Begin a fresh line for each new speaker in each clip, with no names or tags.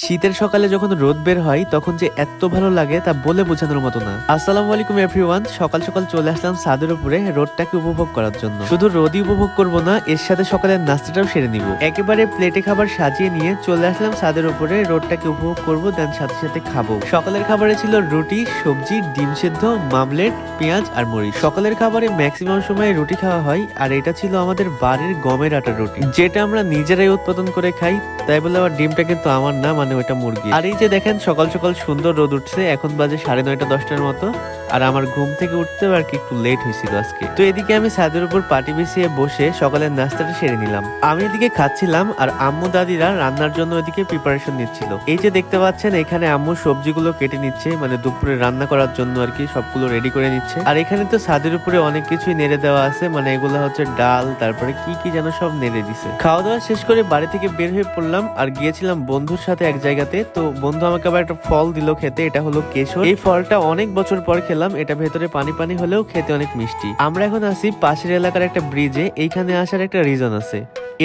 শীতের সকালে যখন রোদ বের হয় তখন যে এত ভালো লাগে তা বলে বোঝানোর মতো না। আসসালামু আলাইকুম এভরিওয়ান, সকাল সকাল চলে আসলাম ছাদের উপরে রোদটাকে উপভোগ করার জন্য। শুধু রোদই উপভোগ করব না, এর সাথে সকালের নাস্তাটাও সেরে নিব। একেবারে প্লেটে খাবার সাজিয়ে নিয়ে চলে আসলাম ছাদের উপরে, রোদটাকে উপভোগ করব, দেন সাথে সাথে খাবো। সকালের খাবারে ছিল রুটি, সবজি, ডিম সেদ্ধ, মামলেট, পেঁয়াজ আর মরিচ। সকালের খাবারে ম্যাক্সিমাম সময় রুটি খাওয়া হয়, আর এটা ছিল আমাদের বাড়ির গমের আটার রুটি, যেটা আমরা নিজেরাই উৎপাদন করে খাই। তাই বলে আবার ডিমটা কিন্তু আমার না, মানে ওইটা মুরগি। আর এই যে দেখেন সকাল সকাল সুন্দর রোদ উঠছে, এখন বাজে 9:30 10টার মতো। আর আমার ঘুম থেকে উঠতেও আর কি একটু লেট হয়েছিল আজকে। তো এদিকে আমি ছাদের উপর পাটি বিছিয়ে বসে সকালের নাস্তাটা সেরে নিলাম। আমি এদিকে খাচ্ছিলাম আর আম্মু দাদিরা রান্নার জন্য ওইদিকে প্রিপারেশন নিচ্ছিল। এই যে দেখতে পাচ্ছেন এখানে আম্মু সবজিগুলো কেটে নিচ্ছে, মানে দুপুরে রান্না করার জন্য আর কি সবগুলো রেডি করে নিচ্ছে। আর এখানে তো ছাদের উপরে অনেক কিছুই নেড়ে দেওয়া আছে, মানে এগুলো হচ্ছে ডাল, তারপরে কি কি যেন সব নেড়ে দিছে। খাওয়া দাওয়া শেষ করে বাড়ি থেকে বের হয়ে পড়লাম আর গিয়েছিলাম বন্ধুর সাথে এক জায়গাতে। তো বন্ধু আমাকে আবার একটা ফল দিল খেতে, এটা হলো কেশর। এই ফলটা অনেক বছর পর খেলাম, এটা ভেতরে পানি পানি হলেও খেতে অনেক মিষ্টি। আমরা এখন আছি পাশের এলাকার একটা ব্রিজে, এইখানে আসার একটা রিজন আছে।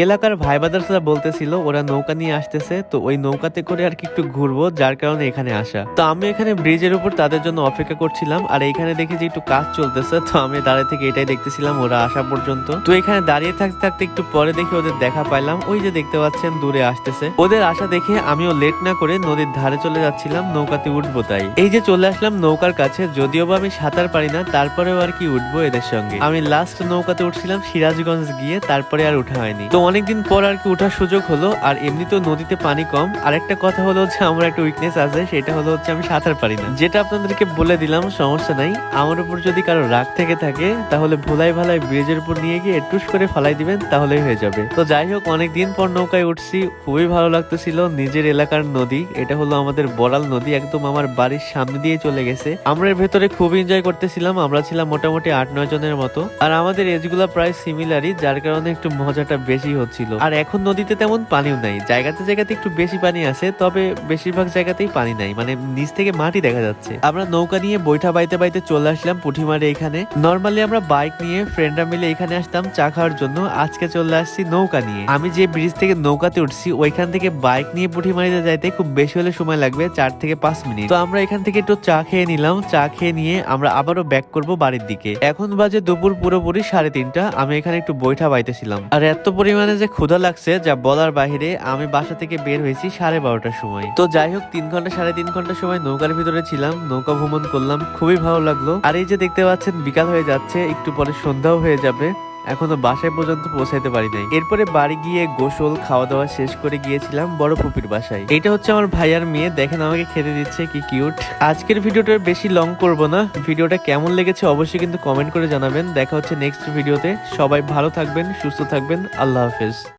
এলাকার ভাই বাদার্সরা বলতেছিল ওরা নৌকা নিয়ে আসতেছে, তো ওই নৌকাতে করে আর কি একটু ঘুরবো, যার কারণে এখানে আসা। তো আমি এখানে ব্রিজের উপর তাদের জন্য অপেক্ষা করছিলাম, আর এইখানে দেখি যে একটু কাজ চলতেছে, তো আমি দাঁড়িয়ে থেকে এটাই দেখতেছিলাম ওরা আসা পর্যন্ত। তো এখানে দাঁড়িয়ে থাকতে থাকতে একটু পরে দেখি ওদের দেখা পাইলাম, ওই যে দেখতে পাচ্ছেন দূরে আসতেছে। ওদের আশা দেখে আমিও লেট না করে নদীর ধারে চলে যাচ্ছিলাম নৌকাতে উঠবো তাই। এই যে চলে আসলাম নৌকার কাছে, যদিও বা আমি সাঁতার পারি না, তারপরেও আর কি উঠবো এদের সঙ্গে। আমি লাস্ট নৌকাতে উঠছিলাম সিরাজগঞ্জ গিয়ে, তারপরে আর উঠা হয়নি। তো অনেকদিন পর আর কি উঠার সুযোগ হলো। আর এমনিতেও নদীতে পানি কম, আর একটা কথা হলো যে আমার একটা উইকনেস আছে, সেটা হলো হচ্ছে আমি সাঁতার পারি না, যেটা আপনাদেরকে বলে দিলাম। সমস্যা নাই, আমার উপর যদি কারো রাগ থেকে থাকে তাহলে ভোলাই ভালাই ব্রিজের উপর নিয়ে গিয়ে টুস করে ফালাই দিবেন, তাহলেই হয়ে যাবে। তো যাই হোক, অনেকদিন পর নৌকায় উঠছি, খুবই ভালো লাগতেছিল। নিজের এলাকার নদী, এটা হলো আমাদের বড়াল নদী, একদম আমার বাড়ির সামনে দিয়ে চলে গেছে। আমরা এর ভেতরে খুব এনজয় করতেছিলাম। আমরা ছিলাম মোটামুটি 8-9 জনের মতো, আর আমাদের এজগুলা প্রায় সিমিলারই, যার কারণে একটু মজাটা বেশি হচ্ছিল। আর এখন নদীতে তেমন পানিও নাই, জায়গাতে জায়গাতে একটু বেশি পানি আছে, তবে বেশিরভাগ জায়গাতেই পানি নাই, মানে নিচ থেকে মাটি দেখা যাচ্ছে। আমরা নৌকা নিয়ে বৈঠা বাইতে বাইতে চলে আসলাম পুঁঠিমারে। এখানে নর্মালি আমরা বাইক নিয়ে ফ্রেন্ডরা মিলে এখানে আসতাম চা খাওয়ার জন্য, আজকে চলে আসছি নৌকা নিয়ে। আমি যে ব্রিজ থেকে নৌকাতে উঠছি ওইখান থেকে বাইক নিয়ে পুঁঠিমারিতে যাইতে খুব বেশি হলে সময় লাগবে 4 থেকে 5 মিনিট। তো আমরা এখান থেকে একটু চা খেয়ে নিলাম, চা খেয়ে নিয়ে আমরা আবারও ব্যাক করব বাড়ির দিকে। এখন বাজে দুপুর পুরোপুরি 3:30। আমি এখানে একটু বৈঠা বাইতেছিলাম, আর এত পরিমাণে যে ক্ষুধা লাগছে যা বলার বাহিরে। আমি বাসা থেকে বের হয়েছি 12:30টার সময়। তো যাই হোক, 3 ঘন্টা 3.5 ঘন্টা সময় নৌকার ভিতরে ছিলাম, নৌকা ভ্রমণ করলাম, খুবই ভালো লাগলো। আর এই যে দেখতে পাচ্ছেন বিকাল হয়ে যাচ্ছে, একটু পরে সন্ধ্যাও হয়ে যাবে, এখনো বাসায় পর্যন্ত পৌঁছাইতে পারি নাই। এরপরে বাড়ি গিয়ে গোসল খাওয়া দাওয়া শেষ করে গিয়েছিলাম বড় ফুপির বাসায়। এটা হচ্ছে আমার ভাইয়ার মেয়ে, দেখেন আমাকে খেতে দিচ্ছে, কি কিউট। আজকের ভিডিওটা বেশি লং করব না, ভিডিওটা কেমন লেগেছে অবশ্যই কিন্তু কমেন্ট করে জানাবেন। দেখা হচ্ছে নেক্সট ভিডিওতে। সবাই ভালো থাকবেন, সুস্থ থাকবেন, আল্লাহ হাফেজ।